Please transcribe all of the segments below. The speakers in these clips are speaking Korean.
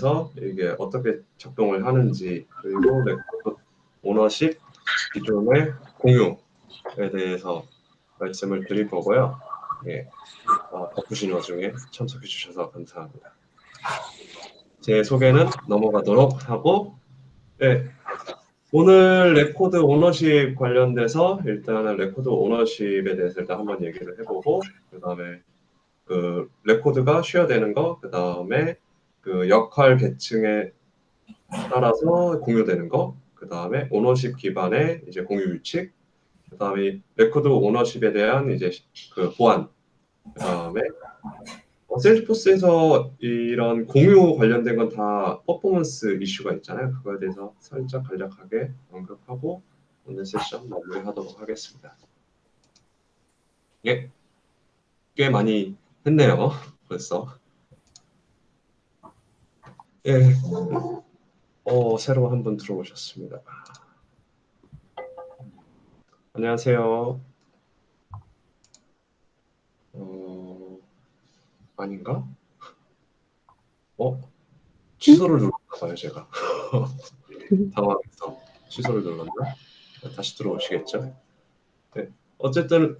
대해서 이게 어떻게 작동을 하는지, 그리고 레코드 오너십 기존의 공유에 대해서 말씀을 드릴 거고요. 예, 바쁘신 와중에 참석해 주셔서 감사합니다. 제 소개는 넘어가도록 하고, 예, 오늘 레코드 오너십 관련돼서 일단은 레코드 오너십에 대해서 일단 한번 얘기를 해보고, 그 다음에 그 레코드가 쉐어되는 거, 그 다음에 그 역할 계층에 따라서 공유되는 거, 그 다음에 오너십 기반의 이제 공유 규칙, 그 다음에 레코드 오너십에 대한 이제 그 보안, 그 다음에 셀프포스에서 이런 공유 관련된 건 다 퍼포먼스 이슈가 있잖아요. 그거에 대해서 살짝 간략하게 언급하고 오늘 세션 마무리하도록 하겠습니다. 예, 꽤 많이 했네요. 벌써. 예, 새로 한 분 들어오셨습니다. 안녕하세요. 아닌가? 취소를 눌렀나 봐요, 제가. 당황해서 취소를 눌렀나? 다시 들어오시겠죠? 네. 어쨌든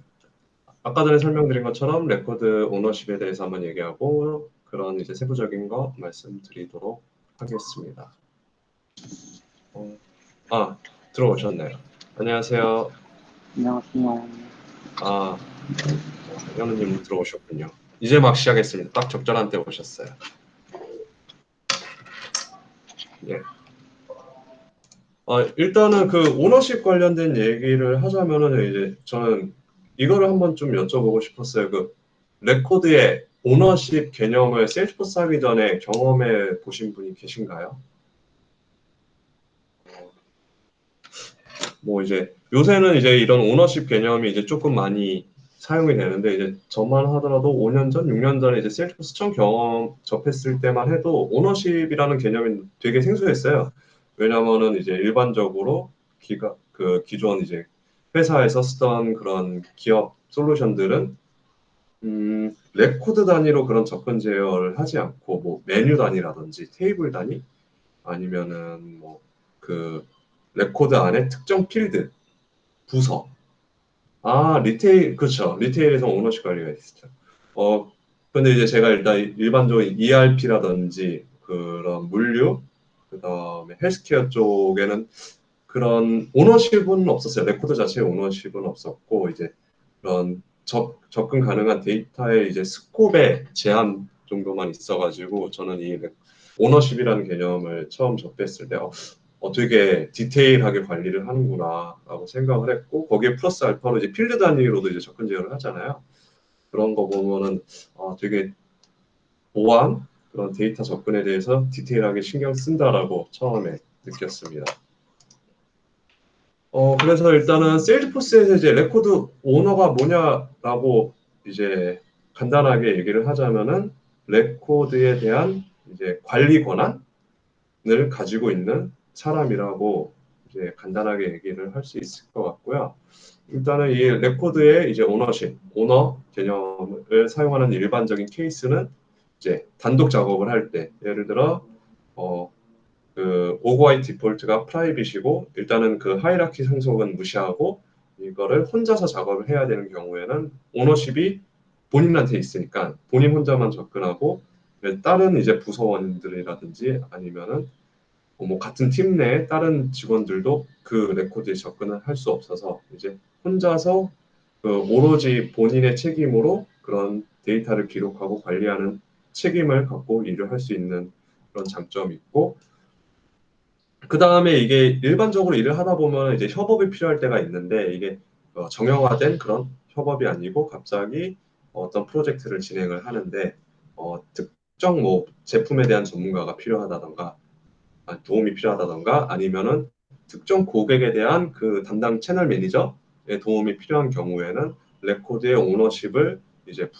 아까 전에 설명드린 것처럼 레코드 오너십에 대해서 한번 얘기하고 그런 이제 세부적인 거 말씀드리도록 하겠습니다. 들어오셨네요. 안녕하세요. 안녕하세요. 현우님 들어오셨군요. 이제 막 시작했습니다. 딱 적절한 때 오셨어요. 예. 일단은 그 오너십 관련된 얘기를 하자면은 이제 저는 이거를 한번 좀 여쭤보고 싶었어요. 그 레코드의 오너십 개념을 세일즈포스 하기 전에 경험해 보신 분이 계신가요? 뭐 이제 요새는 이제 이런 오너십 개념이 이제 조금 많이 사용이 되는데 이제 저만 하더라도 5년 전, 6년 전에 이제 세일즈포스 처음 경험 접했을 때만 해도 오너십이라는 개념이 되게 생소했어요. 왜냐면은 이제 일반적으로 기존 이제 회사에서 쓰던 그런 기업 솔루션들은 레코드 단위로 그런 접근 제어를 하지 않고 뭐 메뉴 단위라든지 테이블 단위 아니면은 뭐 그 레코드 안에 특정 필드 부서. 리테일, 그렇죠. 리테일에서 오너십 관리가 있죠. 근데 이제 제가 일단 일반적으로 ERP라든지 그런 물류, 그 다음에 헬스케어 쪽에는 그런 오너십은 없었어요. 레코드 자체의 오너십은 없었고, 이제 그런 접근 가능한 데이터의 이제 스콥의 제한 정도만 있어가지고, 저는 이 오너십이라는 개념을 처음 접했을 때, 되게 디테일하게 관리를 하는구나라고 생각을 했고 거기에 플러스 알파로 이제 필드 단위로도 이제 접근 제어를 하잖아요. 그런 거 보면은 되게 보안 그런 데이터 접근에 대해서 디테일하게 신경 쓴다라고 처음에 느꼈습니다. 그래서 일단은 세일즈포스에서 이제 레코드 오너가 뭐냐라고 이제 간단하게 얘기를 하자면은 레코드에 대한 이제 관리 권한을 가지고 있는 사람이라고 이제 간단하게 얘기를 할 수 있을 것 같고요. 일단은 이 레코드의 이제 오너 개념을 사용하는 일반적인 케이스는 이제 단독 작업을 할 때, 예를 들어 그 오버와이트 디폴트가 프라이빗이고 일단은 그 하이라키 상속은 무시하고 이거를 혼자서 작업을 해야 되는 경우에는 오너십이 본인한테 있으니까 본인 혼자만 접근하고 다른 이제 부서원들이라든지 아니면은 뭐 같은 팀 내에 다른 직원들도 그 레코드에 접근을 할 수 없어서 이제 혼자서 그 오로지 본인의 책임으로 그런 데이터를 기록하고 관리하는 책임을 갖고 일을 할 수 있는 그런 장점이 있고 그 다음에 이게 일반적으로 일을 하다 보면 이제 협업이 필요할 때가 있는데 이게 정형화된 그런 협업이 아니고 갑자기 어떤 프로젝트를 진행을 하는데 특정 뭐 제품에 대한 전문가가 필요하다던가 도움이 필요하다던가 아니면은 특정 고객에 대한 그 담당 채널 매니저의 도움이 필요한 경우에는 레코드의 오너십을 이제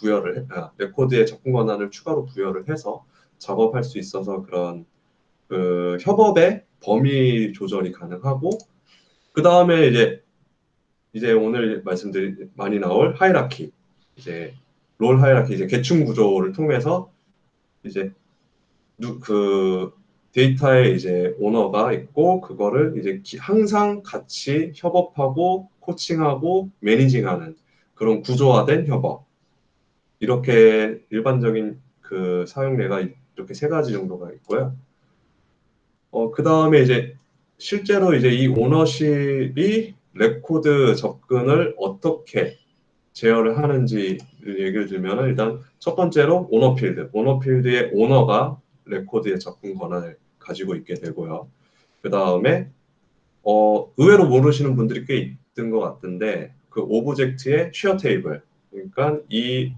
레코드의 접근 권한을 추가로 부여를 해서 작업할 수 있어서 그런 그 협업의 범위 조절이 가능하고 그 다음에 이제 오늘 말씀드린 많이 나올 하이라키 이제 롤 하이라키 이제 계층 구조를 통해서 이제 그 데이터에 이제 오너가 있고 그거를 이제 항상 같이 협업하고 코칭하고 매니징하는 그런 구조화된 협업. 이렇게 일반적인 그 사용례가 이렇게 세 가지 정도가 있고요. 그 다음에 이제 실제로 이제 이 오너십이 레코드 접근을 어떻게 제어를 하는지를 얘기를 들면 일단 첫 번째로 오너필드. 오너필드의 오너가 레코드의 접근 권한을 가지고 있게 되고요. 그 다음에 의외로 모르시는 분들이 꽤 있던 것 같은데 그 오브젝트의 쉐어 테이블. 그러니까 이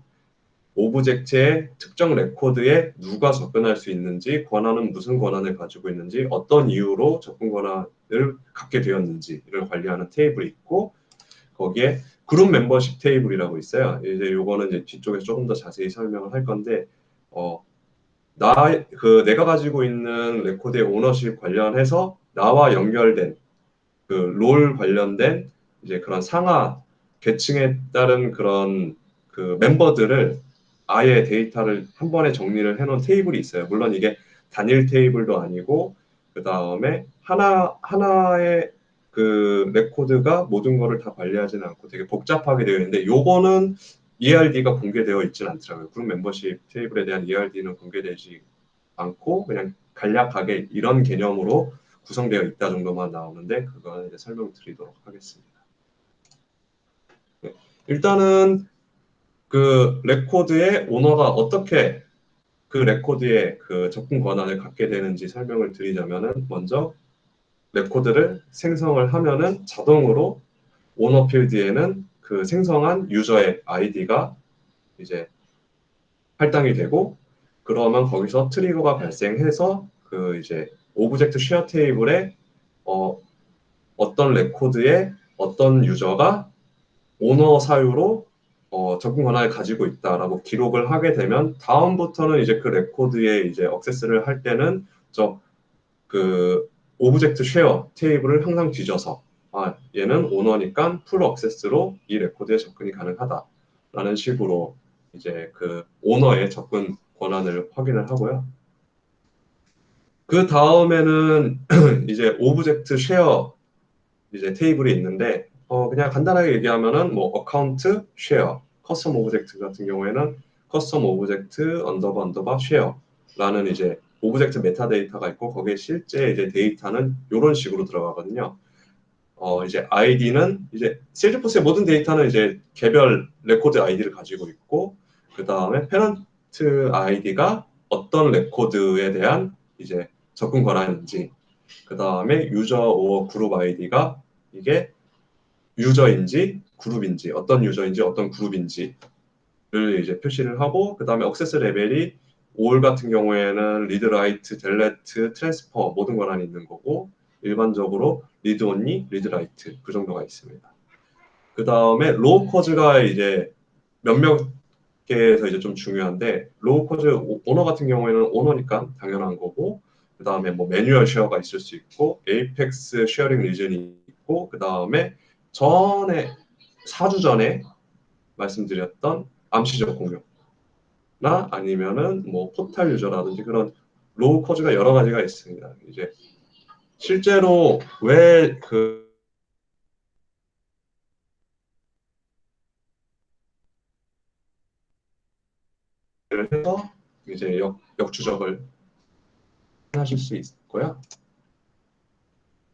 오브젝트의 특정 레코드에 누가 접근할 수 있는지, 권한은 무슨 권한을 가지고 있는지, 어떤 이유로 접근 권한을 갖게 되었는지를 관리하는 테이블이 있고, 거기에 그룹 멤버십 테이블이라고 있어요. 이제 요거는 이제 뒤쪽에서 조금 더 자세히 설명을 할 건데, 어, 내가 가지고 있는 레코드의 오너십 관련해서 나와 연결된 그 롤 관련된 이제 그런 상하 계층에 따른 그런 그 멤버들을 아예 데이터를 한 번에 정리를 해놓은 테이블이 있어요. 물론 이게 단일 테이블도 아니고 그 다음에 하나의 그 레코드가 모든 거를 다 관리하지는 않고 되게 복잡하게 되어 있는데 요거는 ERD가 공개되어 있지는 않더라고요. 그룹 멤버십 테이블에 대한 ERD는 공개되지 않고 그냥 간략하게 이런 개념으로 구성되어 있다 정도만 나오는데 그거는 이제 설명드리도록 하겠습니다. 네. 일단은 그 레코드의 오너가 어떻게 그 레코드의 그 접근 권한을 갖게 되는지 설명을 드리자면은 먼저 레코드를 생성을 하면은 자동으로 오너 필드에는 그 생성한 유저의 아이디가 이제 할당이 되고 그러면 거기서 트리거가 발생해서 그 이제 오브젝트 쉐어 테이블에 어, 어떤 레코드에 어떤 유저가 오너 사유로 접근 권한을 가지고 있다라고 기록을 하게 되면 다음부터는 이제 그 레코드에 이제 액세스를 할 때는 저 그 오브젝트 쉐어 테이블을 항상 뒤져서 얘는 오너니까 풀 액세스로 이 레코드에 접근이 가능하다라는 식으로 이제 그 오너의 접근 권한을 확인을 하고요. 그 다음에는 이제 오브젝트 쉐어 이제 테이블이 있는데 그냥 간단하게 얘기하면은 뭐 어카운트 쉐어 커스텀 오브젝트 같은 경우에는 커스텀 오브젝트 언더바 쉐어라는 이제 오브젝트 메타데이터가 있고 거기에 실제 이제 데이터는 이런 식으로 들어가거든요. 이제 아이디는 이제 세일즈포스의 모든 데이터는 이제 개별 레코드 아이디를 가지고 있고 그 다음에 페런트 아이디가 어떤 레코드에 대한 이제 접근 권한인지 그 다음에 유저 오어 그룹 아이디가 이게 유저인지 그룹인지 어떤 유저인지 어떤 그룹인지를 이제 표시를 하고 그 다음에 액세스 레벨이 올 같은 경우에는 리드 라이트, 델레트, 트랜스퍼 모든 권한이 있는 거고 일반적으로 리드 온리, 리드 라이트 그 정도가 있습니다. 그 다음에 로우 커즈가 이제 몇몇 개에서 이제 좀 중요한데 로우 커즈 오너 같은 경우에는 오너니까 당연한 거고 그 다음에 뭐 매뉴얼 쉐어가 있을 수 있고 에이펙스 쉐어링 리전이 있고 그 다음에 전에 4주 전에 말씀드렸던 암시적 공유나 아니면은 뭐 포탈 유저라든지 그런 로우 커즈가 여러 가지가 있습니다. 이제 실제로 왜그 해서 이제 역추적을 하실 수 있고요.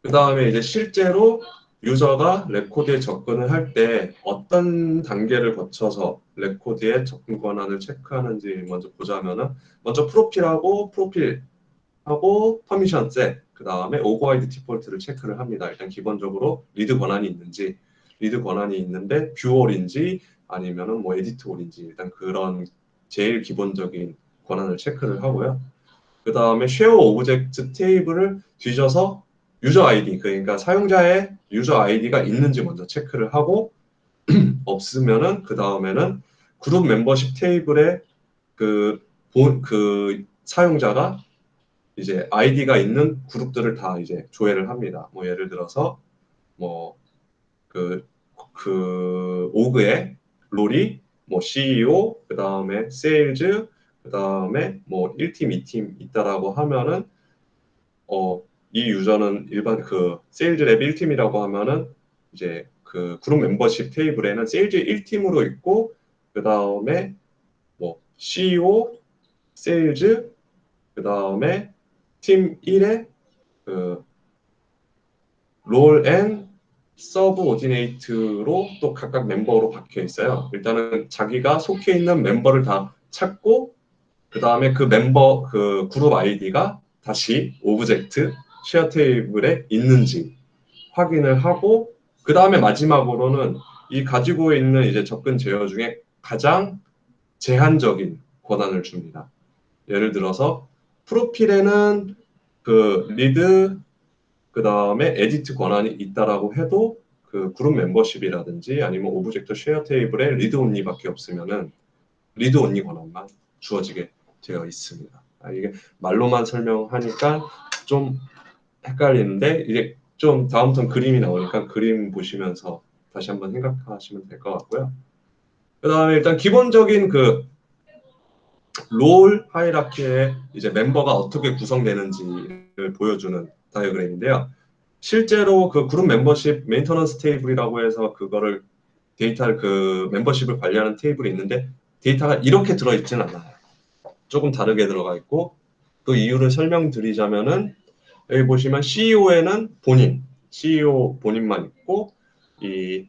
그 다음에 이제 실제로 유저가 레코드에 접근을 할 때 어떤 단계를 거쳐서 레코드의 접근 권한을 체크하는지 먼저 보자면은 먼저 프로필하고 퍼미션 셋, 그 다음에 오버라이드 디폴트를 체크를 합니다. 일단 기본적으로 리드 권한이 있는지, 리드 권한이 있는데 뷰올인지 아니면은 뭐 에디트올인지 일단 그런 제일 기본적인 권한을 체크를 하고요. 그 다음에 쉐어 오브젝트 테이블을 뒤져서 유저 아이디, 그러니까 사용자의 유저 아이디가 있는지 먼저 체크를 하고 없으면은 그 다음에는 그룹 멤버십 테이블에 그 사용자가 이제 아이디가 있는 그룹들을 다 이제 조회를 합니다. 뭐 예를 들어서 뭐 그 오그에 롤이 뭐 CEO, 그 다음에 세일즈, 그 다음에 뭐 1팀, 2팀 있다라고 하면은 이 유저는 일반 그 세일즈 랩 1팀이라고 하면은 이제 그 그룹 멤버십 테이블에는 세일즈 1팀으로 있고 그 다음에 뭐 CEO, 세일즈, 그 다음에 팀 1에 그 롤 앤 서브 오디네이트로 또 각각 멤버로 박혀 있어요. 일단은 자기가 속해 있는 멤버를 다 찾고 그 다음에 그 멤버 그 그룹 아이디가 다시 오브젝트 쉐어 테이블에 있는지 확인을 하고 그 다음에 마지막으로는 이 가지고 있는 이제 접근 제어 중에 가장 제한적인 권한을 줍니다. 예를 들어서 프로필에는 그 리드 그 다음에 에디트 권한이 있다라고 해도 그 그룹 멤버십이라든지 아니면 오브젝트 쉐어 테이블에 리드 온리밖에 없으면은 리드 온리 권한만 주어지게 되어 있습니다. 이게 말로만 설명하니까 좀 헷갈리는데 이제 좀 다음부터는 그림이 나오니까 그림 보시면서 다시 한번 생각하시면 될 것 같고요. 그 다음에 일단 기본적인 그 롤 하이라키의 이제 멤버가 어떻게 구성되는지를 보여주는 다이어그램인데요. 실제로 그 그룹 멤버십 메인터넌스 테이블이라고 해서 그거를 데이터를 그 멤버십을 관리하는 테이블이 있는데 데이터가 이렇게 들어있지는 않아요. 조금 다르게 들어가 있고 그 이유를 설명드리자면은 여기 보시면 CEO에는 CEO 본인만 있고 이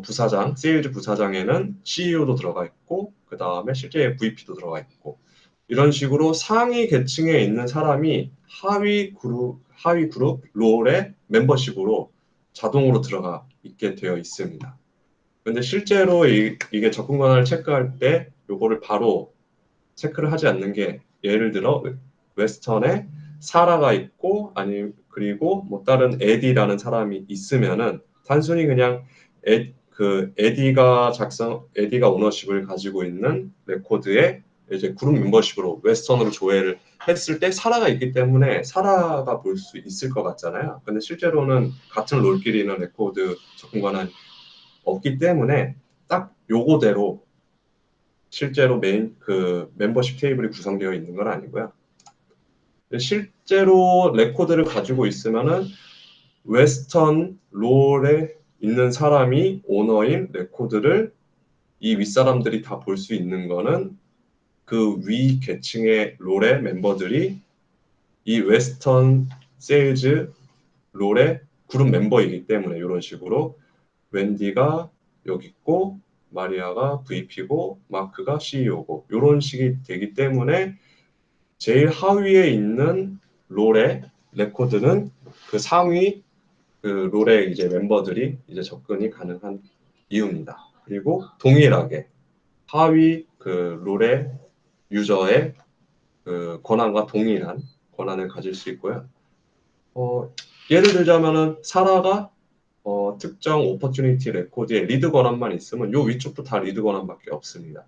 부사장, 세일즈 부사장에는 CEO도 들어가 있고 그 다음에 실제 VP도 들어가 있고 이런 식으로 상위 계층에 있는 사람이 하위 그룹 롤의 멤버십으로 자동으로 들어가 있게 되어 있습니다. 근데 실제로 이게 접근 권한을 체크할 때 요거를 바로 체크를 하지 않는 게 예를 들어 웨스턴에 사라가 있고 아니 그리고 뭐 다른 에디라는 사람이 있으면은 단순히 그냥 에디가 오너십을 가지고 있는 레코드에 이제 그룹 멤버십으로 웨스턴으로 조회를 했을 때 사라가 있기 때문에 사라가 볼 수 있을 것 같잖아요. 근데 실제로는 같은 롤끼리는 레코드 접근 권한 없기 때문에 딱 요거대로 실제로 메인 그 멤버십 테이블이 구성되어 있는 건 아니고요. 실제로 레코드를 가지고 있으면은 웨스턴 롤에 있는 사람이 오너인 레코드를 이 윗사람들이 다 볼 수 있는 거는 그 위 계층의 롤의 멤버들이 이 웨스턴 세일즈 롤의 그룹 멤버이기 때문에 이런 식으로 웬디가 여기 있고 마리아가 VP고 마크가 CEO고 이런 식이 되기 때문에 제일 하위에 있는 롤의 레코드는 그 상위 그 롤의 이제 멤버들이 이제 접근이 가능한 이유입니다. 그리고 동일하게 하위 그 롤의 유저의 그 권한과 동일한 권한을 가질 수 있고요. 예를 들자면은 사라가 특정 오퍼튜니티 레코드에 리드 권한만 있으면 요 위쪽도 다 리드 권한밖에 없습니다.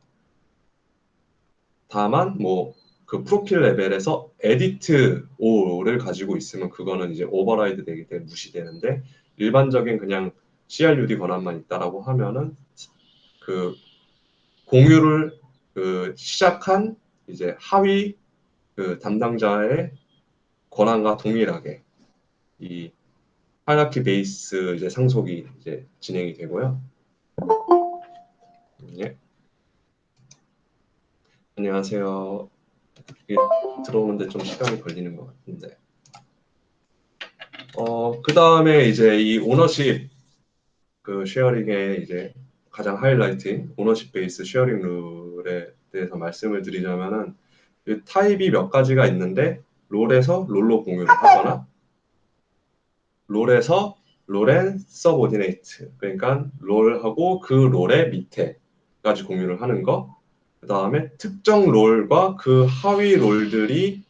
다만 뭐 그 프로필 레벨에서 에디트 O를 가지고 있으면 그거는 이제 오버라이드 되기 때문에 무시되는데 일반적인 그냥 CRUD 권한만 있다라고 하면은 그 공유를 그 시작한 이제 하위 그 담당자의 권한과 동일하게 이 하이라키 베이스 이제 상속이 이제 진행이 되고요. 예. 안녕하세요. 이게 들어오는데 좀 시간이 걸리는 것 같은데. 그 다음에 이제 이 오너십 그 쉐어링의 이제 가장 하이라이트인 오너십 베이스 쉐어링 룰에 대해서 말씀을 드리자면은 타입이 몇 가지가 있는데 롤에서 롤로 공유를 하거나 롤에서 롤앤 서브오디네이트 그러니까 롤하고 그 롤의 밑에까지 공유를 하는 거. 그 다음에 특정 롤과 그 하위 롤들이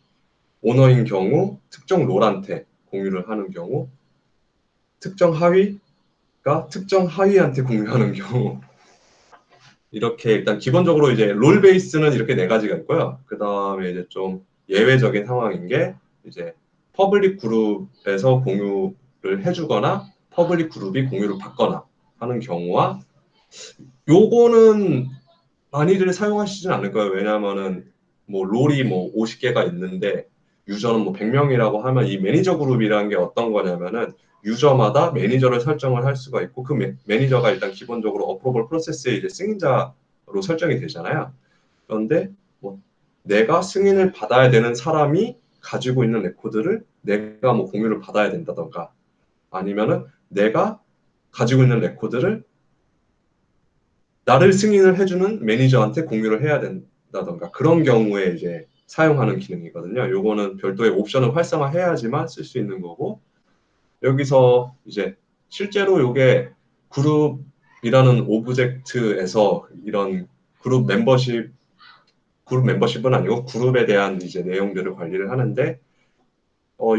오너인 경우 특정 롤한테 공유를 하는 경우 특정 하위가 특정 하위한테 공유하는 경우 이렇게 일단 기본적으로 이제 롤 베이스는 이렇게 네 가지가 있고요. 그 다음에 이제 좀 예외적인 상황인 게 이제 퍼블릭 그룹에서 공유를 해주거나 퍼블릭 그룹이 공유를 받거나 하는 경우와 요거는 많이들 사용하시진 않을 거예요. 왜냐하면은 뭐 롤이 뭐 50개가 있는데 유저는 뭐 100명이라고 하면 이 매니저 그룹이라는 게 어떤 거냐면은 유저마다 매니저를 설정을 할 수가 있고 그 매니저가 일단 기본적으로 어프로벌 프로세스의 이제 승인자로 설정이 되잖아요. 그런데 뭐 내가 승인을 받아야 되는 사람이 가지고 있는 레코드를 내가 뭐 공유를 받아야 된다던가 아니면은 내가 가지고 있는 레코드를 나를 승인을 해주는 매니저한테 공유를 해야 된다던가 그런 경우에 이제 사용하는 기능이거든요. 요거는 별도의 옵션을 활성화해야지만 쓸 수 있는 거고 여기서 이제 실제로 요게 그룹이라는 오브젝트에서 이런 그룹 멤버십 그룹 멤버십은 아니고 그룹에 대한 이제 내용들을 관리를 하는데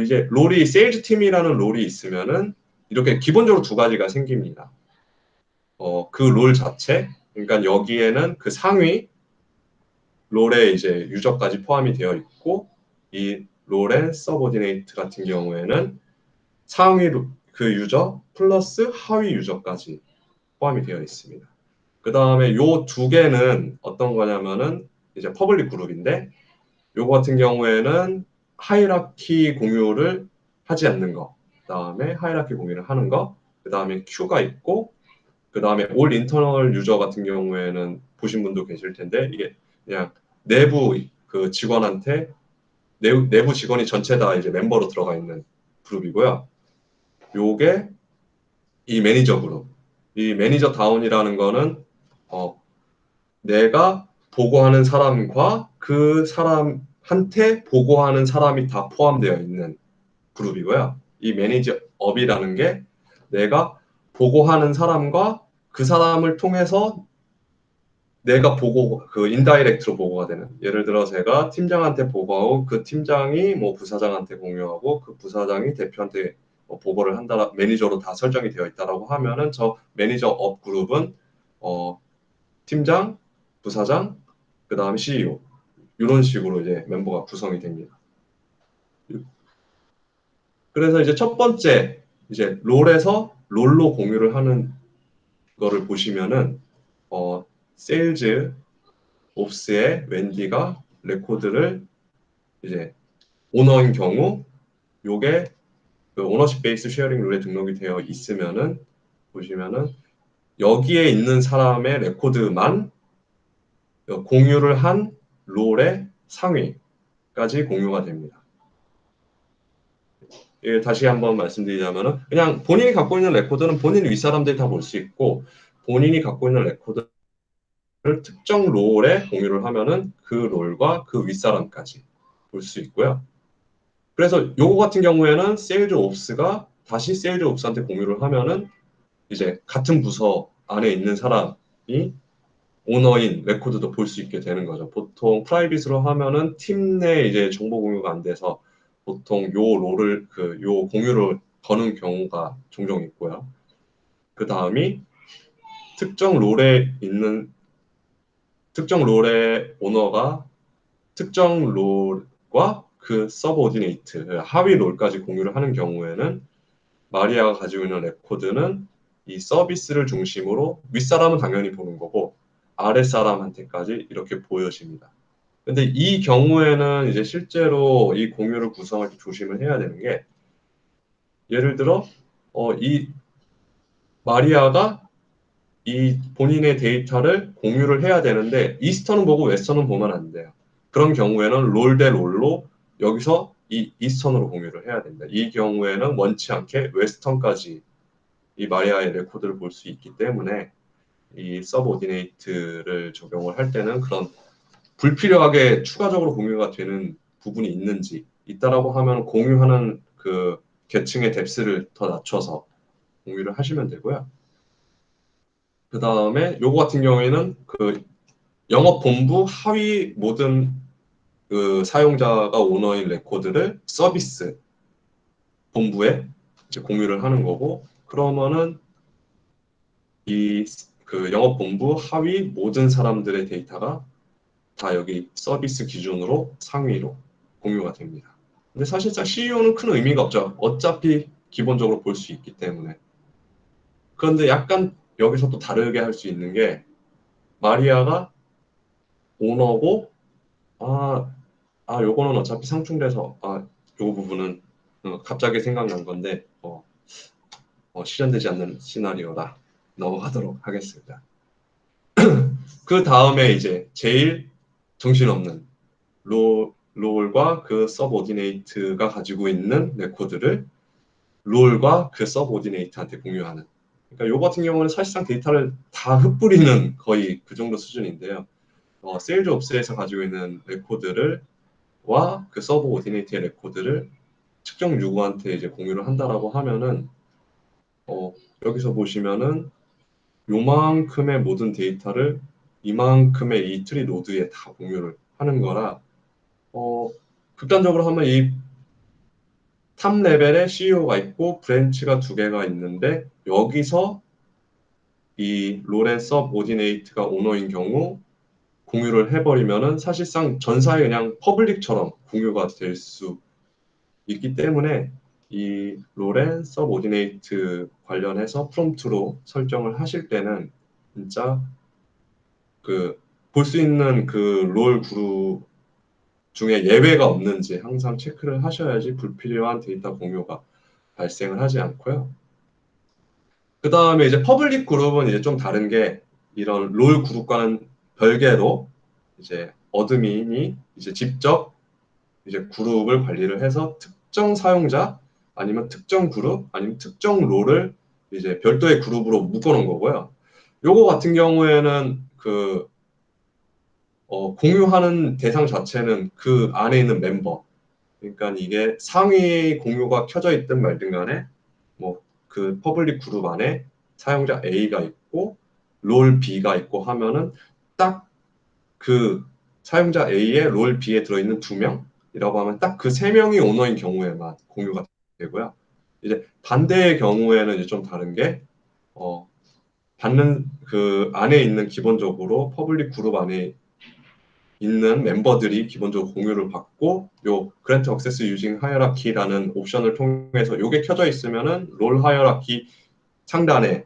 이제 롤이 세일즈 팀이라는 롤이 있으면은 이렇게 기본적으로 두 가지가 생깁니다. 그 롤 자체, 그러니까 여기에는 그 상위 롤에 이제 유저까지 포함이 되어 있고 이 롤의 서버디네이트 같은 경우에는 상위 그 유저 플러스 하위 유저까지 포함이 되어 있습니다. 그 다음에 요 두 개는 어떤 거냐면은 이제 퍼블릭 그룹인데 요거 같은 경우에는 하이라키 공유를 하지 않는 거, 그 다음에 하이라키 공유를 하는 거, 그 다음에 큐가 있고, 그 다음에 올 인터널 유저 같은 경우에는 보신 분도 계실 텐데 이게 그냥 내부 그 직원한테 내부 직원이 전체 다 이제 멤버로 들어가 있는 그룹이고요. 요게 이 매니저 그룹. 이 매니저 다운이라는 거는 내가 보고하는 사람과 그 사람한테 보고하는 사람이 다 포함되어 있는 그룹이고요. 이 매니저 업이라는 게 내가 보고하는 사람과 그 사람을 통해서 내가 보고 그 인다이렉트로 보고가 되는 예를 들어 제가 팀장한테 보고하고 그 팀장이 뭐 부사장한테 공유하고 그 부사장이 대표한테 보고를 한다 매니저로 다 설정이 되어 있다라고 하면은 저 매니저 업 그룹은 어, 팀장, 부사장, 그 다음에 CEO 이런 식으로 이제 멤버가 구성이 됩니다. 그래서 이제 첫 번째 이제 롤에서 롤로 공유를 하는 거를 보시면은 세일즈 옵스의 웬디가 레코드를 이제 오너인 경우 요게 그 오너십 베이스 쉐어링 룰에 등록이 되어 있으면은 보시면은 여기에 있는 사람의 레코드만 공유를 한 롤의 상위까지 공유가 됩니다. 예, 다시 한번 말씀드리자면은 그냥 본인이 갖고 있는 레코드는 본인 윗사람들이 다 볼 수 있고 본인이 갖고 있는 레코드를 특정 롤에 공유를 하면은 그 롤과 그 윗사람까지 볼 수 있고요. 그래서 요거 같은 경우에는 세일즈 옵스가 다시 세일즈 옵스한테 공유를 하면은 이제 같은 부서 안에 있는 사람이 오너인 레코드도 볼 수 있게 되는 거죠. 보통 프라이빗으로 하면은 팀 내 이제 정보 공유가 안 돼서 보통 요 롤을 요 공유를 거는 경우가 종종 있고요. 그 다음이 특정 롤에 있는 특정 롤의 오너가 특정 롤과 그 서브 오디네이트 하위 롤까지 공유를 하는 경우에는 마리아가 가지고 있는 레코드는 이 서비스를 중심으로 윗사람은 당연히 보는 거고 아랫사람한테까지 이렇게 보여집니다. 근데 이 경우에는 이제 실제로 이 공유를 구성할 때 조심을 해야 되는 게 예를 들어 이 마리아가 이 본인의 데이터를 공유를 해야 되는데 이스턴은 보고 웨스턴은 보면 안 돼요. 그런 경우에는 롤 대 롤로 여기서 이 이스턴으로 공유를 해야 됩니다. 이 경우에는 원치 않게 웨스턴까지 이 마리아의 레코드를 볼 수 있기 때문에 이 서브오디네이트를 적용을 할 때는 그런 불필요하게 추가적으로 공유가 되는 부분이 있는지 있다라고 하면 공유하는 그 계층의 뎁스를 더 낮춰서 공유를 하시면 되고요. 그 다음에 요거 같은 경우에는 그 영업 본부 하위 모든 그 사용자가 오너인 레코드를 서비스 본부에 이제 공유를 하는 거고 그러면은 이 그 영업 본부 하위 모든 사람들의 데이터가 다 여기 서비스 기준으로 상위로 공유가 됩니다. 근데 사실상 CEO는 큰 의미가 없죠. 어차피 기본적으로 볼 수 있기 때문에. 그런데 약간 여기서 또 다르게 할 수 있는 게 마리아가 오너고 요거는 어차피 상충돼서, 요 부분은 갑자기 생각난 건데, 실현되지 않는 시나리오라 넘어가도록 하겠습니다. 그 다음에 이제 제일 정신없는 롤과 그 서브오디네이트가 가지고 있는 레코드를 롤과 그 서브오디네이트한테 공유하는. 그러니까 요 같은 경우는 사실상 데이터를 다 흩뿌리는 거의 그 정도 수준인데요. 세일즈 옵스에서 가지고 있는 레코드를 와 그 서브오디네이트의 레코드를 특정 유구한테 이제 공유를 한다라고 하면은 여기서 보시면은 요만큼의 모든 데이터를 이만큼의 이 트리 노드에 다 공유를 하는 거라 극단적으로 하면 이 탑 레벨에 CEO가 있고 브랜치가 두 개가 있는데 여기서 이 롤의 서브오디네이트가 오너인 경우 공유를 해버리면은 사실상 전사에 그냥 퍼블릭처럼 공유가 될 수 있기 때문에 이 롤의 서브오디네이트 관련해서 프롬프트로 설정을 하실 때는 진짜 그 볼 수 있는 그 롤 그룹 중에 예외가 없는지 항상 체크를 하셔야지 불필요한 데이터 공유가 발생을 하지 않고요. 그 다음에 이제 퍼블릭 그룹은 이제 좀 다른 게 이런 롤 그룹과는 별개로 이제 어드민이 이제 직접 이제 그룹을 관리를 해서 특정 사용자 아니면 특정 그룹 아니면 특정 롤을 이제 별도의 그룹으로 묶어놓은 거고요. 요거 같은 경우에는 공유하는 대상 자체는 그 안에 있는 멤버. 그러니까 이게 상위 공유가 켜져 있든 말든 간에 뭐 그 퍼블릭 그룹 안에 사용자 A가 있고 롤 B가 있고 하면은 딱 그 사용자 A의 롤 B에 들어있는 두 명이라고 하면 딱 그 세 명이 오너인 경우에만 공유가 되고요. 이제 반대의 경우에는 이제 좀 다른 게 받는 그 안에 있는 기본적으로 퍼블릭 그룹 안에 있는 멤버들이 기본적으로 공유를 받고 요 그랜트 액세스 유징 하이어라키라는 옵션을 통해서 요게 켜져 있으면은 롤 하이어라키 상단에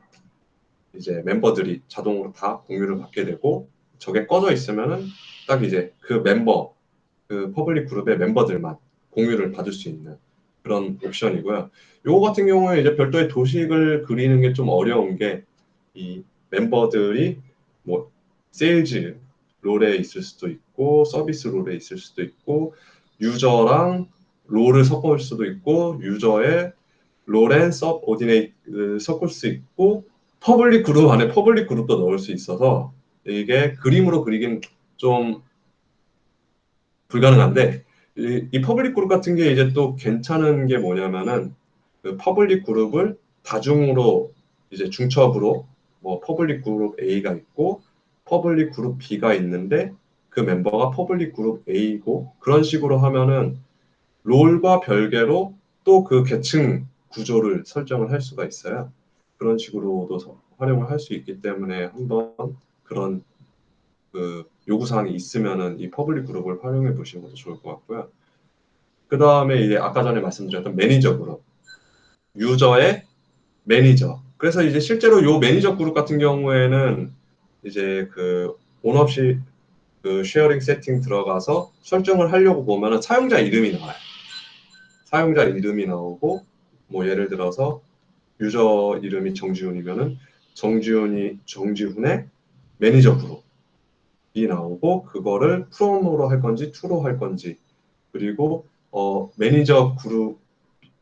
이제 멤버들이 자동으로 다 공유를 받게 되고 저게 꺼져 있으면은 딱 이제 그 멤버 그 퍼블릭 그룹의 멤버들만 공유를 받을 수 있는 그런 옵션이고요. 요거 같은 경우에 이제 별도의 도식을 그리는 게 좀 어려운 게 이 멤버들이 뭐 세일즈 롤에 있을 수도 있고 서비스 롤에 있을 수도 있고 유저랑 롤을 섞을 수도 있고 유저의 롤앤 서브오디네이트 섞을 수 있고 퍼블릭 그룹 안에 퍼블릭 그룹도 넣을 수 있어서 이게 그림으로 그리긴 좀 불가능한데 이 퍼블릭 그룹 같은 게 이제 또 괜찮은 게 뭐냐면은 그 퍼블릭 그룹을 다중으로 이제 중첩으로 뭐 퍼블릭 그룹 A가 있고 퍼블릭 그룹 B가 있는데 그 멤버가 퍼블릭 그룹 A고 그런 식으로 하면은 롤과 별개로 또 그 계층 구조를 설정을 할 수가 있어요. 그런 식으로도 활용을 할 수 있기 때문에 한번 그런 그 요구사항이 있으면은 이 퍼블릭 그룹을 활용해 보시는 것도 좋을 것 같고요. 그 다음에 이제 아까 전에 말씀드렸던 매니저 그룹, 유저의 매니저. 그래서 이제 실제로 요 매니저 그룹 같은 경우에는 이제 그 온업시 그 쉐어링 세팅 들어가서 설정을 하려고 보면은 사용자 이름이 나와요. 사용자 이름이 나오고 뭐 예를 들어서 유저 이름이 정지훈이면은 정지훈의 매니저 그룹이 나오고 그거를 프롬으로 할 건지 투로 할 건지 그리고 매니저 그룹이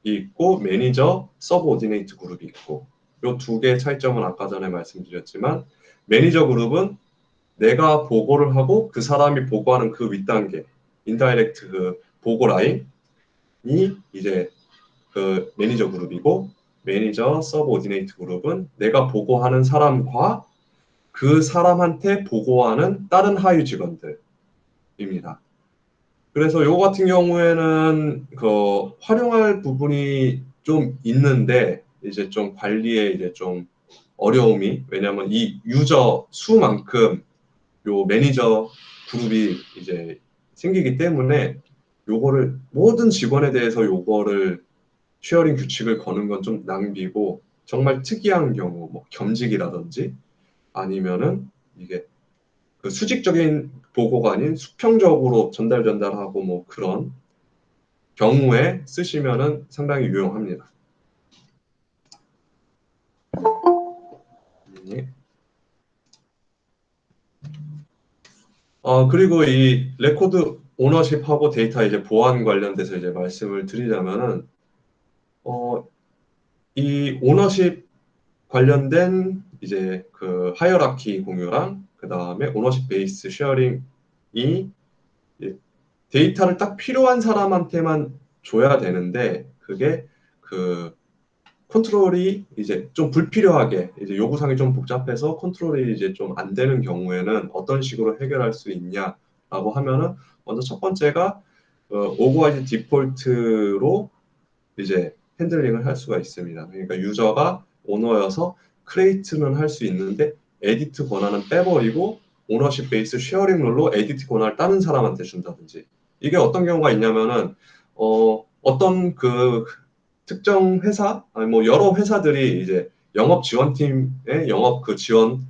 있고 매니저 서브오디네이트 그룹이 있고 이 두 개의 차이점은 아까 전에 말씀드렸지만 매니저 그룹은 내가 보고를 하고 그 사람이 보고하는 그 윗단계 인다이렉트 그 보고 라인이 이제 그 매니저 그룹이고 매니저 서브오디네이트 그룹은 내가 보고하는 사람과 그 사람한테 보고하는 다른 하위 직원들입니다. 그래서 요 같은 경우에는 그 활용할 부분이 좀 있는데 이제 좀 관리에 이제 좀 어려움이 왜냐하면 이 유저 수만큼 요 매니저 그룹이 이제 생기기 때문에 요거를 모든 직원에 대해서 요거를 쉐어링 규칙을 거는 건 좀 낭비고 정말 특이한 경우 뭐 겸직이라든지 아니면은 이게 그 수직적인 보고가 아닌 수평적으로 전달하고 뭐 그런 경우에 쓰시면은 상당히 유용합니다. 네. 그리고 이 레코드 오너십하고 데이터 이제 보안 관련돼서 이제 말씀을 드리자면은, 어, 이 오너십 관련된 이제 그 하이어라키 공유랑 그 다음에 오너십 베이스 쉐어링이 데이터를 딱 필요한 사람한테만 줘야 되는데, 그게 그 컨트롤이 이제 좀 불필요하게 이제 요구사항이 좀 복잡해서 컨트롤이 이제 좀 안 되는 경우에는 어떤 식으로 해결할 수 있냐라고 하면은, 먼저 첫 번째가 오버라이드 디폴트로 이제 핸들링을 할 수가 있습니다. 그러니까 유저가 오너여서 크리에이트는 할 수 있는데 에디트 권한은 빼버리고 오너십 베이스 쉐어링 룰로 에디트 권한을 다른 사람한테 준다든지. 이게 어떤 경우가 있냐면은 어떤 그 특정 회사 아니 뭐 여러 회사들이 이제 영업 지원팀에 영업 그 지원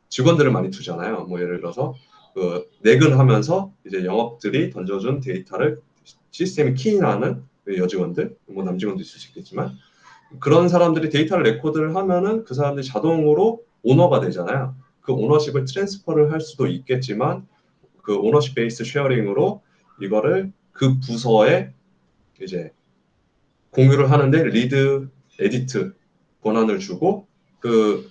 직원들을 많이 두잖아요. 뭐 예를 들어서 그 내근하면서 이제 영업들이 던져준 데이터를 시스템이 키인하는 그 여직원들, 뭐 남직원도 있을 수 있겠지만 그런 사람들이 데이터를 레코드를 하면은 그 사람들이 자동으로 오너가 되잖아요. 그 오너십을 트랜스퍼를 할 수도 있겠지만 그 오너십 베이스 쉐어링으로 이거를 그 부서에 이제 공유를 하는데 리드, 에디트 권한을 주고 그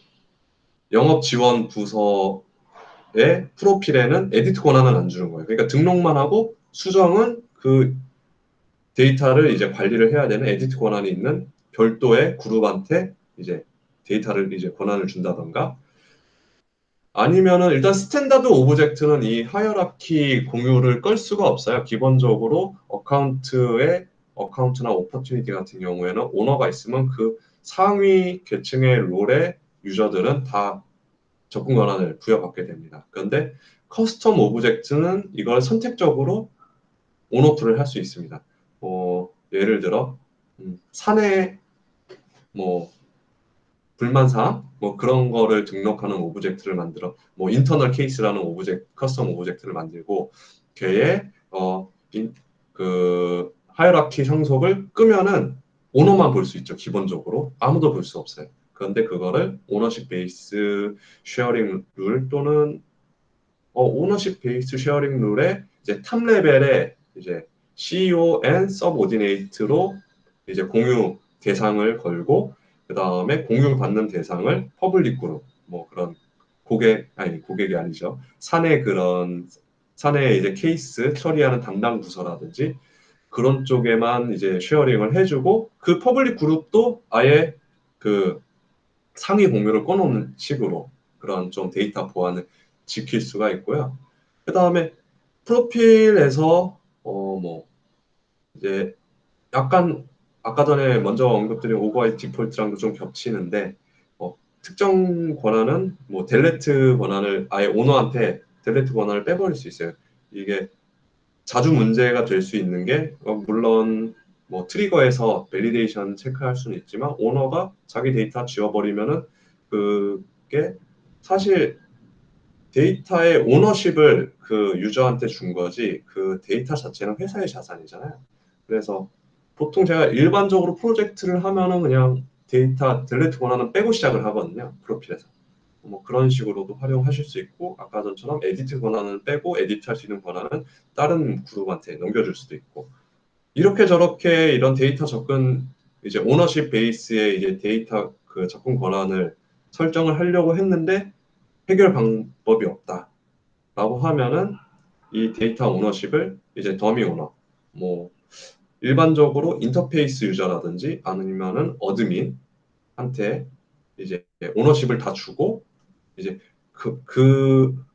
영업 지원 부서의 프로필에는 에디트 권한은 안 주는 거예요. 그러니까 등록만 하고 수정은 그 데이터를 이제 관리를 해야 되는 에디트 권한이 있는 별도의 그룹한테 이제 데이터를 이제 권한을 준다던가 아니면은 일단 스탠다드 오브젝트는 이 하이어라키 공유를 끌 수가 없어요. 기본적으로 어카운트나 오퍼튜니티 같은 경우에는 오너가 있으면 그 상위 계층의 롤의 유저들은 다 접근 권한을 부여받게 됩니다. 그런데 커스텀 오브젝트는 이걸 선택적으로 온오프를 할 수 있습니다. 예를 들어 사내 뭐 불만사항 뭐 그런 거를 등록하는 오브젝트를 만들어 뭐 인터널 케이스라는 오브젝트 커스텀 오브젝트를 만들고 걔의 그 하이라키 형속을 끄면은 오너만 볼 수 있죠. 기본적으로 아무도 볼 수 없어요. 그런데 그거를 오너십 베이스 쉐어링 룰 또는 오너십 베이스 쉐어링 룰에 이제 탑 레벨에 이제 CEO and subordinate로 이제 공유 대상을 걸고 그 다음에 공유받는 대상을 퍼블릭 그룹 뭐 그런 고객이 아니죠. 사내 이제 케이스 처리하는 담당 부서라든지 그런 쪽에만 이제 쉐어링을 해주고 그 퍼블릭 그룹도 아예 그 상위 공유를 꺼놓는 식으로 그런 좀 데이터 보안을 지킬 수가 있고요. 그 다음에 프로필에서 뭐 이제 약간 아까 전에 먼저 언급드린 오버라이드 디폴트랑도 좀 겹치는데 특정 권한은 뭐 델레트 권한을 아예 오너한테 델레트 권한을 빼버릴 수 있어요. 이게 자주 문제가 될 수 있는 게 물론 뭐 트리거에서 밸리데이션 체크할 수는 있지만 오너가 자기 데이터 지워버리면은 그게 사실 데이터의 오너십을 그 유저한테 준 거지 그 데이터 자체는 회사의 자산이잖아요. 그래서 보통 제가 일반적으로 프로젝트를 하면은 그냥 데이터 델레트 권한은 빼고 시작을 하거든요. 프로필에서. 뭐 그런 식으로도 활용하실 수 있고 아까 전처럼 에디트 권한을 빼고 에디트할 수 있는 권한은 다른 그룹한테 넘겨줄 수도 있고 이렇게 저렇게 이런 데이터 접근 이제 오너십 베이스의 이제 데이터 그 접근 권한을 설정을 하려고 했는데 해결 방법이 없다라고 하면은 이 데이터 오너십을 이제 더미 오너 뭐 일반적으로 인터페이스 유저라든지 아니면은 어드민한테 이제 오너십을 다 주고 이제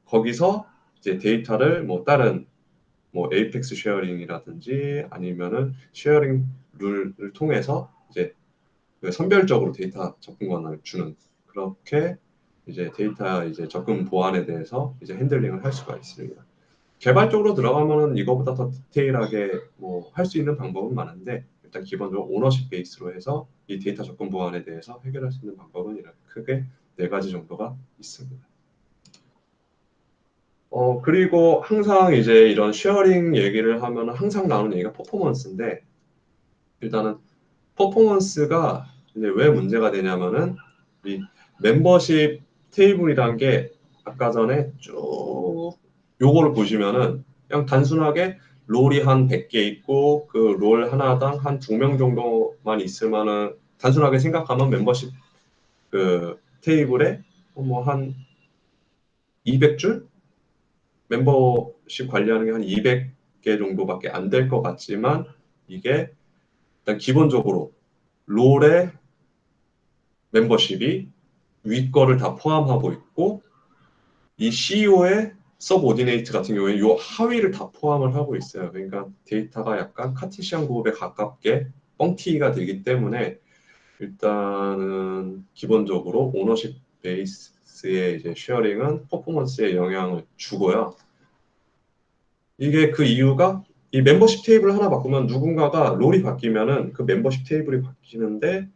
거기서 이제 데이터를 뭐 다른 뭐 에이펙스 쉐어링이라든지 아니면은 쉐어링 룰을 통해서 이제 그 선별적으로 데이터 접근 권한을 주는 그렇게 이제 데이터 이제 접근 보안에 대해서 이제 핸들링을 할 수가 있습니다. 개발적으로 들어가면은 이거보다 더 디테일하게 뭐 할 수 있는 방법은 많은데 일단 기본적으로 오너십 베이스로 해서 이 데이터 접근 보안에 대해서 해결할 수 있는 방법은 이렇게 크게 네 가지 정도가 있습니다. 그리고 항상 이제 이런 쉐어링 얘기를 하면 항상 나오는 얘기가 퍼포먼스인데, 일단은 퍼포먼스가 이제 왜 문제가 되냐면은 이 멤버십 테이블이란 게 아까 전에 쭉 요거를 보시면은 그냥 단순하게 롤이 한 100개 있고 그 롤 하나당 한 2명 정도만 있으면은 단순하게 생각하면 멤버십 그 테이블에 뭐 한 200줄 멤버십 관리하는 게 한 200개 정도밖에 안 될 것 같지만 이게 일단 기본적으로 롤의 멤버십이 위 거를 다 포함하고 있고 이 CEO의 서브오디네이트 같은 경우에 이 하위를 다 포함을 하고 있어요. 그러니까 데이터가 약간 카티시안 그룹에 가깝게 뻥튀기가 되기 때문에 일단은 기본적으로 오너십 베이스의 이제 쉐어링은 퍼포먼스에 영향을 주고요. 이게 그 이유가 이 멤버십 테이블 하나 바꾸면 누군가가 롤이 바뀌면은 그 멤버십 테이블이 바뀌는데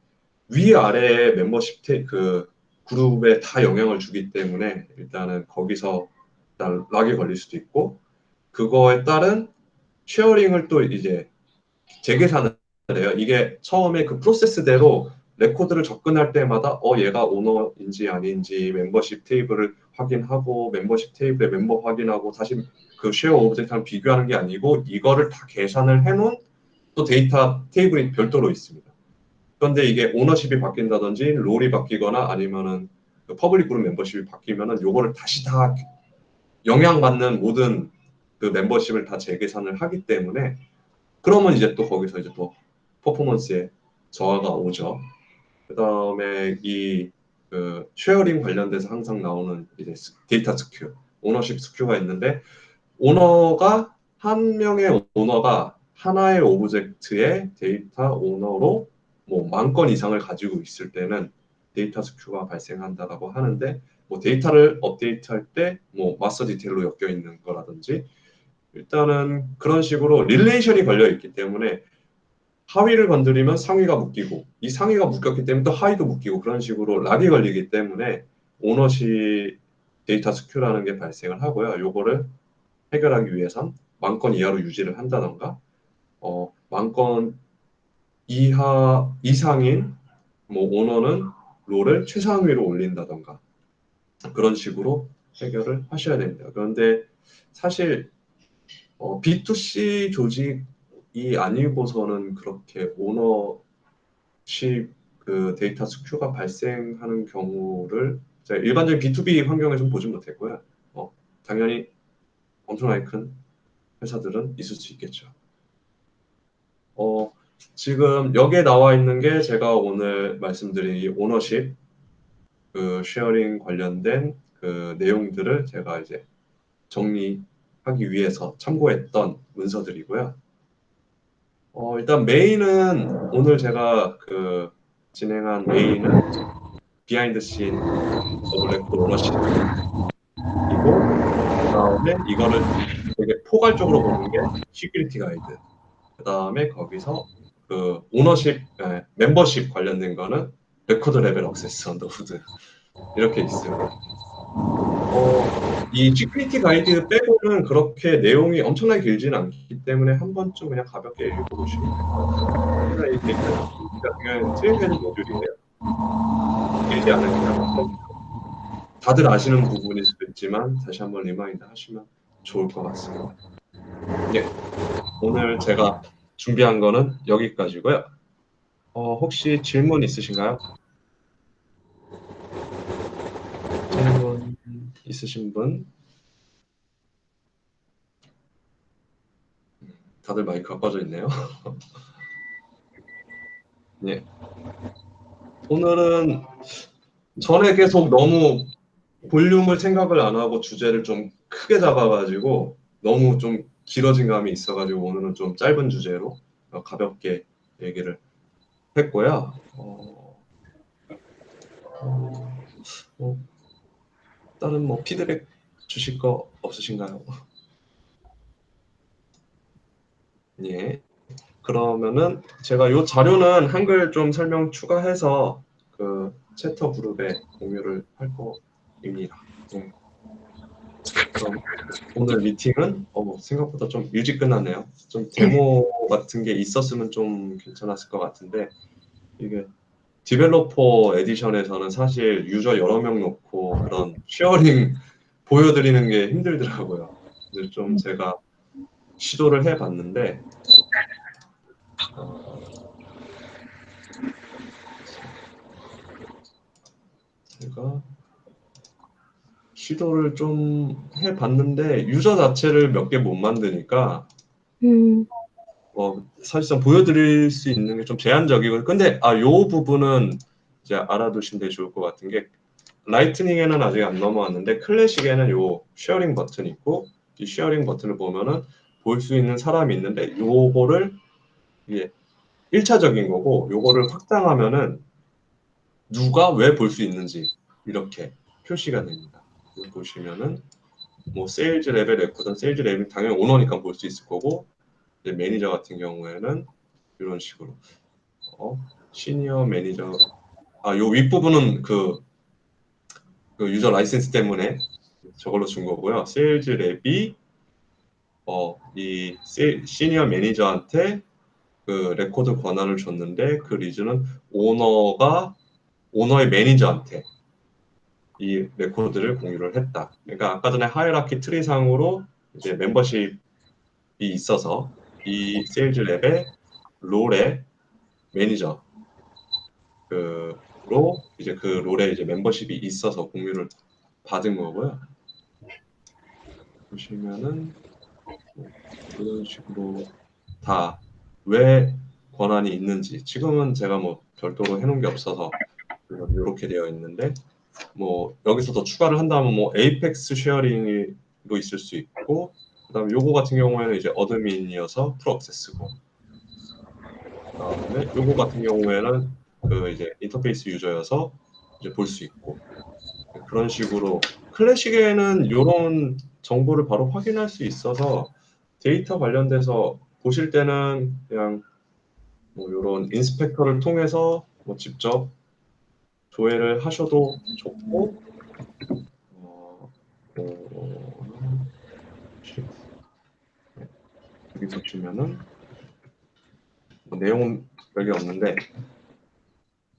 위아래 멤버십 그 그룹에 다 영향을 주기 때문에 일단은 거기서 일단 락이 걸릴 수도 있고 그거에 따른 쉐어링을 또 이제 재계산을 해요. 이게 처음에 그 프로세스대로 레코드를 접근할 때마다 얘가 오너인지 아닌지 멤버십 테이블을 확인하고 멤버십 테이블에 멤버 확인하고 다시 그 쉐어 오브젝트랑 비교하는 게 아니고 이거를 다 계산을 해놓은 또 데이터 테이블이 별도로 있습니다. 그런데 이게 오너십이 바뀐다든지 롤이 바뀌거나 아니면은 그 퍼블릭 그룹 멤버십이 바뀌면은 요거를 다시 다 영향받는 모든 그 멤버십을 다 재계산을 하기 때문에 그러면 이제 또 거기서 이제 또 퍼포먼스에 저하가 오죠. 그다음에 이 그 쉐어링 관련돼서 항상 나오는 이제 데이터 스큐, 오너십 스큐가 있는데 오너가 한 명의 오너가 하나의 오브젝트의 데이터 오너로 뭐 10,000건 이상을 가지고 있을 때는 데이터 스큐가 발생한다라고 하는데 뭐 데이터를 업데이트할 때 뭐 마스터 디테일로 엮여 있는 거라든지 일단은 그런 식으로 릴레이션이 걸려 있기 때문에 하위를 건드리면 상위가 묶이고 이 상위가 묶였기 때문에 또 하위도 묶이고 그런 식으로 락이 걸리기 때문에 오너시 데이터 스큐라는 게 발생을 하고요. 요거를 해결하기 위해선 10,000건 이하로 유지를 한다던가 10,000건 이하 이상인 뭐 오너는 롤을 최상위로 올린다던가 그런 식으로 해결을 하셔야 됩니다. 그런데 사실 B2C 조직이 아니고서는 그렇게 오너십 그 데이터 스큐가 발생하는 경우를 제가 일반적인 B2B 환경에서는 보지 못했고요. 당연히 엄청나게 큰 회사들은 있을 수 있겠죠. 지금 여기에 나와 있는 게 제가 오늘 말씀드린 이 오너십 그 쉐어링 관련된 그 내용들을 제가 이제 정리하기 위해서 참고했던 문서들이고요. 일단 메인은 오늘 제가 그 진행한 메인은 비하인드 씬 레코드 오너십이고 그다음에 이거를 되게 포괄적으로 보는 게 시큐리티 가이드. 그다음에 거기서 그 오너십, 멤버십 관련된 거는 레코드 레벨 액세스 언더후드 이렇게 있어요. 이 시큐리티 가이드 빼고는 그렇게 내용이 엄청나게 길지는 않기 때문에 한 번쯤 그냥 가볍게 읽어보시면 될 것 같아요. 이 데이터 시큐리티 같은 경우는 3가지 모듈이에요. 길지 않으니까 다들 아시는 부분일 수도 있지만 다시 한번 리마인드 하시면 좋을 것 같습니다. 네, 오늘 제가 준비한 거는 여기까지고요. 혹시 질문 있으신가요? 질문 있으신 분? 다들 마이크가 꺼져 있네요. 네. 오늘은 전에 계속 너무 볼륨을 생각을 안 하고 주제를 좀 크게 잡아가지고 너무 좀 길어진 감이 있어가지고 오늘은 좀 짧은 주제로 가볍게 얘기를 했고요. 다른 뭐 피드백 주실 거 없으신가요? 예. 그러면은 제가 이 자료는 한글 좀 설명 추가해서 그 채터 그룹에 공유를 할 거입니다. 네. 그럼 오늘 미팅은 생각보다 좀 일찍 끝났네요. 좀 데모 같은 게 있었으면 좀 괜찮았을 것 같은데 이게 디벨로퍼 에디션에서는 사실 유저 여러 명 놓고 그런 쉐어링 보여드리는 게 힘들더라고요. 그래서 좀 제가 시도를 해봤는데 제가 시도를 좀 해봤는데 유저 자체를 몇 개 못 만드니까 사실상 보여드릴 수 있는 게 좀 제한적이고 근데 요 부분은 이제 알아두시면 되게 좋을 것 같은 게 라이트닝에는 아직 안 넘어왔는데 클래식에는 요 쉐어링 버튼이 있고 이 쉐어링 버튼을 보면은 볼 수 있는 사람이 있는데 요거를 이게 1차적인 거고 요거를 확장하면은 누가 왜 볼 수 있는지 이렇게 표시가 됩니다. 여기 보시면은 뭐 세일즈 랩의 레코든 세일즈 랩이 당연히 오너니까 볼 수 있을 거고 이제 매니저 같은 경우에는 이런 식으로 시니어 매니저 요 윗부분은 그 유저 라이센스 때문에 저걸로 준 거고요. 세일즈 랩이 이 시니어 매니저한테 그 레코드 권한을 줬는데 그 리즈는 오너의 매니저한테 이 레코드를 공유를 했다. 그러니까 아까 전에 하이라키 트리상으로 이제 멤버십이 있어서 이 세일즈 랩의 롤의 매니저 그로 이제 그 롤에 이제 멤버십이 있어서 공유를 받은 거고요. 보시면은 이런 식으로 다 왜 권한이 있는지 지금은 제가 뭐 별도로 해놓은 게 없어서 이렇게 되어 있는데 뭐 여기서 더 추가를 한다면 뭐 에이펙스 쉐어링도 있을 수 있고 그다음에 요거 같은 경우에는 이제 어드민이어서 풀 액세스고 그다음에 요거 같은 경우에는 그 이제 인터페이스 유저여서 이제 볼 수 있고 그런 식으로 클래식에는 이런 정보를 바로 확인할 수 있어서 데이터 관련돼서 보실 때는 그냥 뭐 이런 인스펙터를 통해서 뭐 직접 조회를 하셔도 좋고 어, 여기 보시면은 뭐 내용은 별게 없는데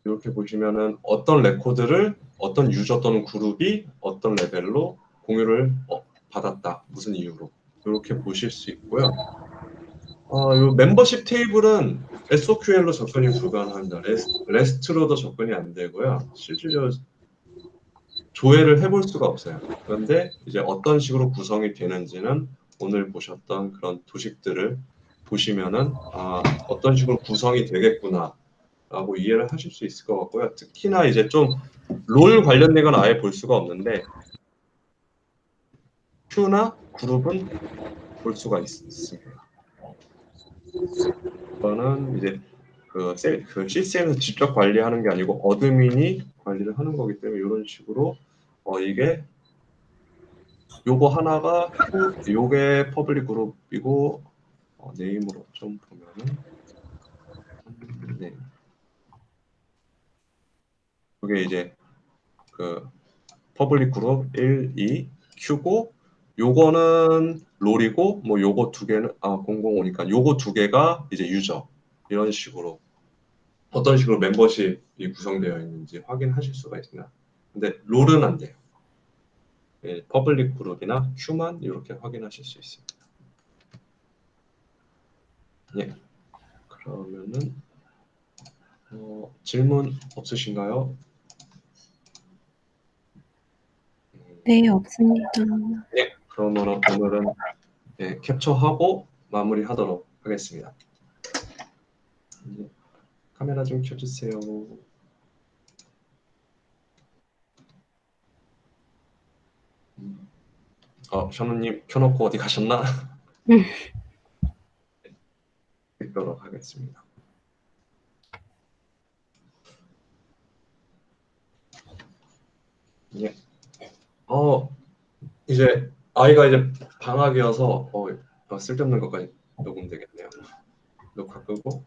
이렇게 보시면은 어떤 레코드를 어떤 유저 또는 그룹이 어떤 레벨로 공유를 받았다 무슨 이유로 이렇게 보실 수 있고요. 이 멤버십 테이블은 SOQL로 접근이 불가능합니다. 레스트로도 접근이 안 되고요. 실질적으로 조회를 해볼 수가 없어요. 그런데 이제 어떤 식으로 구성이 되는지는 오늘 보셨던 그런 도식들을 보시면은 어떤 식으로 구성이 되겠구나 라고 이해를 하실 수 있을 것 같고요. 특히나 이제 좀 롤 관련된 건 아예 볼 수가 없는데 큐나 그룹은 볼 수가 있습니다. 이거는 이제 그 시스템에서 직접 관리하는 게 아니고 어드민이 관리를 하는 거기 때문에 이런 식으로 이게 요거 하나가 요게 퍼블릭 그룹이고 네임으로 좀 보면은 네. 그게 이제 그 퍼블릭 그룹 1, 2, Q고 요거는 롤이고 뭐 요거 두 개는 005니까 요거 두 개가 이제 유저 이런 식으로 어떤 식으로 멤버십이 구성되어 있는지 확인하실 수가 있습니다. 근데 롤은 안 돼요. 예, 퍼블릭 그룹이나 Q만 이렇게 확인하실 수 있습니다. 예, 그러면은 질문 없으신가요? 네, 없습니다. 네, 그러면 오늘은 캡처하고 마무리하도록 하겠습니다. 카메라 좀 켜주세요. 샤노님 켜놓고 어디 가셨나? 읽도록 하겠습니다. 예. 이제 아이가 이제 방학이어서 쓸데없는 것까지 녹음되겠네요. 녹화 끄고